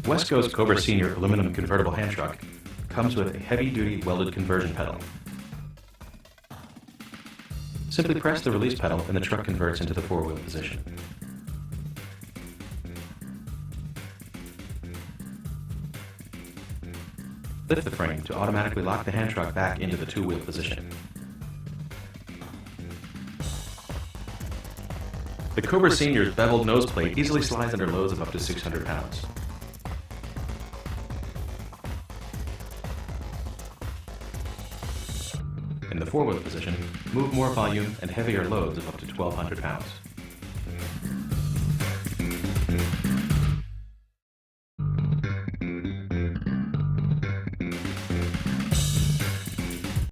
Wesco's Cobra Senior aluminum convertible hand truck comes with a heavy-duty welded conversion pedal. Simply press the release pedal and the truck converts into the four-wheel position. Lift the frame to automatically lock the hand truck back into the two-wheel position. The Cobra Senior's beveled nose plate easily slides under loads of up to 600 pounds. In the four-wheel position, move more volume and heavier loads of up to 1,200 pounds.